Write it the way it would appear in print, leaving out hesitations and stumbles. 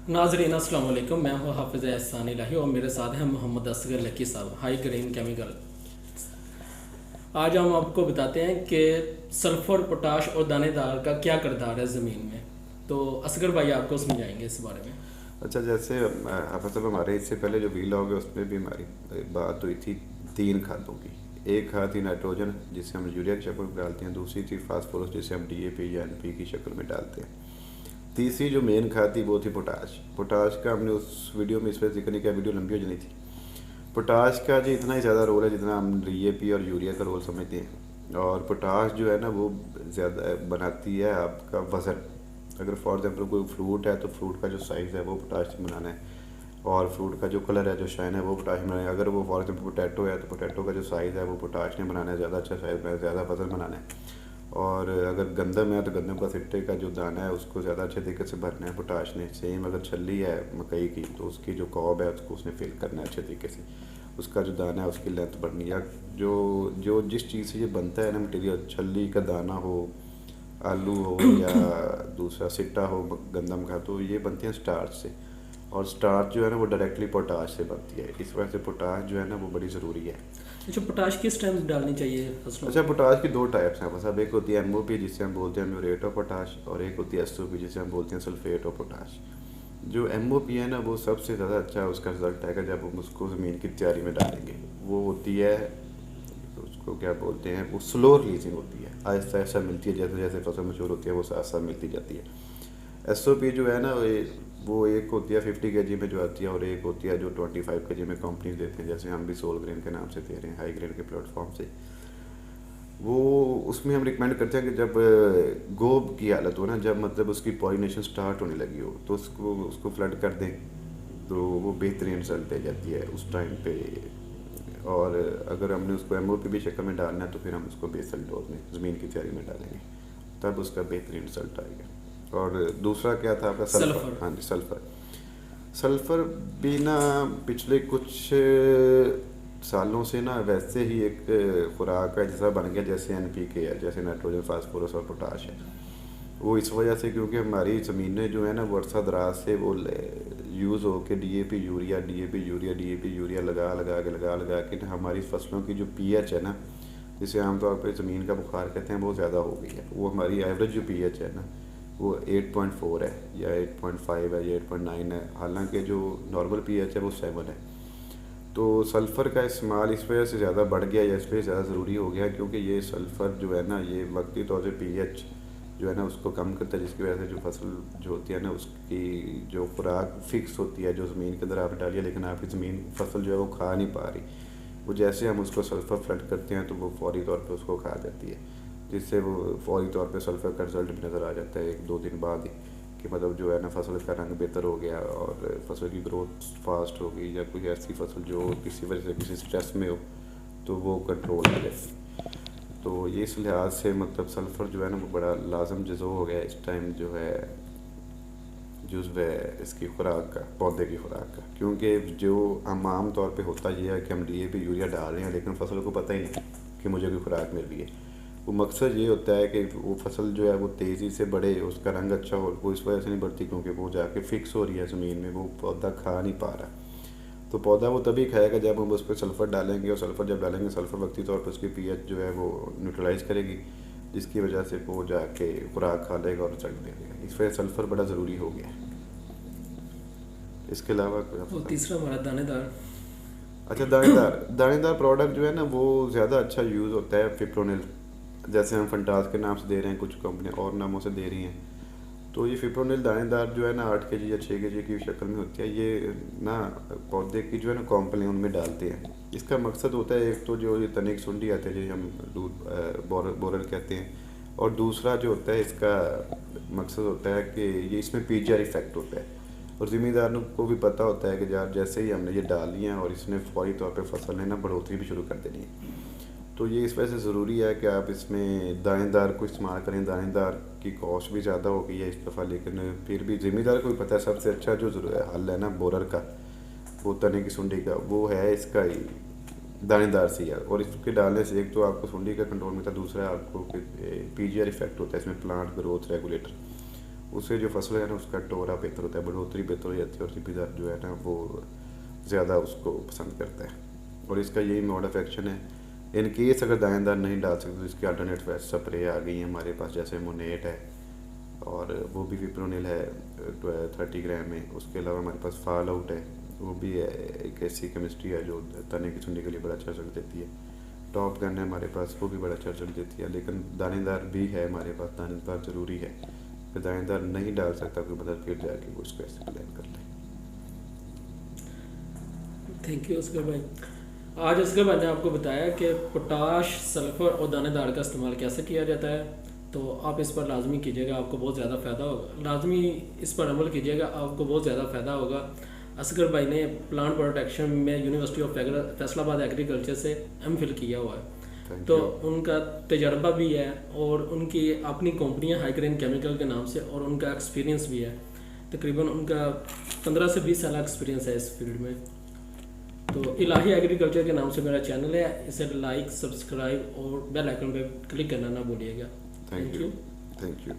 नाजरीन अस्सलाम वालेकुम। मैं हूँ हाफिज़ एहसान इलाही और मेरे साथ हैं मोहम्मद असगर लकी साहब, हाई ग्रीन केमिकल। आज हम आपको बताते हैं कि सल्फर, पोटाश और दानेदार का क्या किरदार है ज़मीन में। तो असगर भाई आपको समझाएंगे इस बारे में। अच्छा, जैसे मतलब हमारे इससे पहले जो वीलॉग है उसमें भी हमारी बात हुई थी तीन खादों की। एक खाद थी नाइट्रोजन, जिसे हम यूरिया की शक्ल में डालते हैं। दूसरी थी फास्फोरस, जिसे हम डीएपी या एनपी की शक्ल में डालते हैं। तीसरी जो मेन खाद थी वो थी पोटाश। पोटाश का हमने उस वीडियो में इस वजह जिक्र नहीं किया, वीडियो लंबी हो जानी थी। पोटाश का जी इतना ही ज़्यादा रोल है जितना हम डीएपी और यूरिया का रोल समझते हैं। और पोटाश जो है ना वो ज़्यादा बनाती है आपका वज़न। अगर फॉर एग्जांपल कोई फ्रूट है तो फ्रूट का जो साइज़ है वो पोटाश से बनाना है, और फ्रूट का जो कलर है, जो शाइन है, वो पोटाश में बनाना है। अगर वो फॉर एग्जांपल पोटैटो है तो पोटैटो का जो साइज़ है वो पोटाश ने बनाना है, ज़्यादा अच्छा साइज़ में ज़्यादा वज़न बनाना है। और अगर गंदम है तो गंदम का सिट्टे का जो दाना है उसको ज़्यादा अच्छे तरीके से भरना है पोटाश ने। सेम अगर छल्ली है मकई की तो उसकी जो कॉब है उसको उसने फिल करना है अच्छे तरीके से। उसका जो दाना है उसकी लेंथ बढ़नी है। जो जो जिस चीज़ से ये बनता है ना मटेरियल, छल्ली का दाना हो, आलू हो या दूसरा सिट्टा हो गंदम का, तो ये बनते हैं स्टार्च से। और स्टार्च जो है ना वो डायरेक्टली पोटाश से बनती है। इस वजह से पोटाश जो है ना वो बड़ी ज़रूरी है। अच्छा, पोटाश किस टाइम डालनी चाहिए फसलों अच्छा, में? पोटाश की दो टाइप्स हैं बस। अब एक होती है एमओपी जिसे हम बोलते हैं म्यूरेट ऑफ पोटाश, और एक होती है एसओपी जिसे हम बोलते हैं सल्फेट ऑफ पोटाश। जो एमओपी है ना वो सबसे ज़्यादा अच्छा उसका रिजल्ट आएगा जब हम उसको ज़मीन की तैयारी में डालेंगे। वो होती है, उसको क्या बोलते हैं, वो स्लो रिलीजिंग होती है, आहिस्ता आहिस्ता मिलती है। जैसे जैसे फसल मशहूर होती है वो साथ साथ मिलती जाती है। एसओपी जो है ना वो एक होती है 50 kg में जो आती है, और एक होती है जो 25 kg में कंपनीज देते हैं, जैसे हम भी सोल ग्रेन के नाम से दे रहे हैं, हाई ग्रेन के प्लेटफॉर्म से। वो उसमें हम रिकमेंड करते हैं कि जब गोब की हालत हो ना, जब मतलब उसकी पॉलिनेशन स्टार्ट होने लगी हो, तो उसको उसको फ्लड कर दें, तो वो बेहतरीन रिजल्ट दे जाती है उस टाइम पे। और अगर हमने उसको एमओपी भी शक्ल में डालना है तो फिर हम उसको बेसल डोज में ज़मीन की तैयारी में डालेंगे, तब उसका बेहतरीन रिजल्ट आएगा। और दूसरा क्या था आपका, सल्फ़र। सल्फर। हाँ जी, सल्फ़र। सल्फ़र भी ना पिछले कुछ सालों से ना वैसे ही एक खुराक है जैसा बन गया, जैसे एनपीके है, जैसे नाइट्रोजन, फास्फोरस और पोटाश है। वो इस वजह से क्योंकि हमारी ज़मीनें जो है ना वो अरसा दराज से वो यूज़ हो के DAP urea, DAP urea, DAP urea लगा के ना हमारी फसलों की जो पीएच है ना, जिसे आमतौर पे ज़मीन का बुखार कहते हैं, वो ज़्यादा हो गई है। वो हमारी एवरेज जो पीएच है ना वो 8.4 है या 8.5 है या 8.9 है, हालांकि जो नॉर्मल पीएच है वो 7 है। तो सल्फ़र का इस्तेमाल इस वजह से ज़्यादा बढ़ गया या इस वजह से ज़्यादा ज़रूरी हो गया क्योंकि ये सल्फ़र जो है ना ये वक्ती तौर पे पीएच जो है ना उसको कम करता है, जिसकी वजह से जो फसल जो होती है ना उसकी जो खुराक फिक्स होती है, जो ज़मीन के अंदर आप डालिए लेकिन आपकी ज़मीन फसल जो है वो खा नहीं पा रही, वो जैसे हम उसको सल्फ़र फ्लड करते हैं तो वो फौरी तौर पे उसको खा जाती है, जिससे वो फौरी तौर पे सल्फ़र का रिज़ल्ट भी नज़र आ जाता है 1-2 दिन बाद ही, कि मतलब जो है ना फसल का रंग बेहतर हो गया और फसल की ग्रोथ फास्ट हो गई, या कोई ऐसी फसल जो किसी वजह से किसी स्ट्रेस में हो तो वो कंट्रोल आ जाए। तो ये इस लिहाज से मतलब सल्फ़र जो है ना वो बड़ा लाजम जज़ो हो गया इस टाइम, जो है जुज़्व है इसकी खुराक का, पौधे की खुराक का। क्योंकि जो हम आम तौर पे होता ये है कि हम डीएपी यूरिया डाल रहे हैं लेकिन फसल को पता ही नहीं कि मुझे कोई खुराक मिल रही है। वो मकसद ये होता है कि वो फसल जो है वो तेज़ी से बढ़े, उसका रंग अच्छा हो, वो इस वजह से नहीं बढ़ती क्योंकि वो जाके फिक्स हो रही है ज़मीन में, वो पौधा खा नहीं पा रहा। तो पौधा वो तभी खाएगा जब हम उस पर सल्फ़र डालेंगे, और सल्फ़र जब डालेंगे सल्फ़र वक्ती तौर पर उसकी पीएच जो है वो न्यूट्रलाइज़ करेगी, जिसकी वजह से वो जाके खुराक खा लेगा और रिजल्ट दे देगा। इस वजह सल्फ़र बड़ा ज़रूरी हो गया है। इसके अलावा कोई और आपका? तीसरा हमारा दानेदार। अच्छा, दानेदार दानेदार प्रोडक्ट जो है ना वो ज़्यादा अच्छा यूज़ होता है फिप्रोनिल, जैसे हम फंटास के नाम से दे रहे हैं, कुछ कंपनियाँ और नामों से दे रही हैं। तो ये फिप्रोनिल दानेदार जो है ना 8 kg या 6 kg की शक्ल में होती है। ये ना पौधे की जो है ना कॉम्पलें उनमें डालते हैं। इसका मकसद होता है एक तो जो ये तनिक सुंडी आते हैं जो हम दूध बोरर कहते हैं, और दूसरा जो होता है इसका मकसद होता है कि ये इसमें पीजीआर इफेक्ट होता है। और ज़िम्मेदारों को भी पता होता है कि यार जैसे ही हमने ये डाल लिया और इसने फौरी तौर पे फसल ने ना बढ़ोतरी भी शुरू कर देनी है। तो ये इस वजह से ज़रूरी है कि आप इसमें दानेदार को इस्तेमाल करें। दानेदार की कॉस्ट भी ज़्यादा हो गई है इस दफ़ा, लेकिन फिर भी ज़िम्मेदार को भी पता है सबसे अच्छा जो हल है ना बोरर का, वो तने की सुंडी का, वो है इसका ही दानेदार सी है। और इसके डालने से एक तो आपको सुंडी का कंट्रोल मिलता है, दूसरा आपको पीजीआर इफेक्ट होता है इसमें, प्लांट ग्रोथ रेगुलेटर। उससे जो फसल है ना उसका टोरा बेहतर होता है, बढ़ोतरी बेहतर हो जाती है और सीपीदार जो है ना वो ज़्यादा उसको पसंद करता है। और इसका यही मोड ऑफ एक्शन है। इन केस अगर दानेदार नहीं डाल सकते तो इसकी अल्टरनेट स्प्रे आ गई है हमारे पास, जैसे मोनेट है और वो भी विप्रोनिल है 30 ग्राम में। उसके अलावा हमारे पास फॉल आउट है, वो भी एक ऐसी केमिस्ट्री है जो तने की सुंडी के लिए बड़ा अच्छा रिजल्ट देती है। टॉप गन है हमारे पास, वो भी बड़ा अच्छा रिजल्ट देती है। लेकिन दानेदार भी है हमारे पास, दानेदार ज़रूरी है। अगर दानेदार नहीं डाल सकता कोई बंदा फिर जाके वो उसको ऐसे प्लान कर ले। थैंक यू असगर भाई। आज असगर भाई ने आपको बताया कि पोटाश, सल्फर और दानेदार का इस्तेमाल कैसे किया जाता है, तो आप इस पर लाजमी कीजिएगा, आपको बहुत ज़्यादा फ़ायदा होगा। लाजमी इस पर अमल कीजिएगा, आपको बहुत ज़्यादा फ़ायदा होगा। असगर भाई ने प्लांट प्रोटेक्शन में यूनिवर्सिटी ऑफ फैसलाबाद एग्रीकल्चर से एमफिल किया हुआ है, तो उनका तजर्बा भी है और उनकी अपनी कंपनियां हाई ग्रेन केमिकल के नाम से, और उनका एक्सपीरियंस भी है। तकरीबन उनका 15 से 20 साल एक्सपीरियंस है इस फील्ड में। तो इलाही एग्रीकल्चर के नाम से मेरा चैनल है, इसे लाइक, सब्सक्राइब और बेल आइकन पे क्लिक करना ना भूलिएगा। Thank you. Thank you.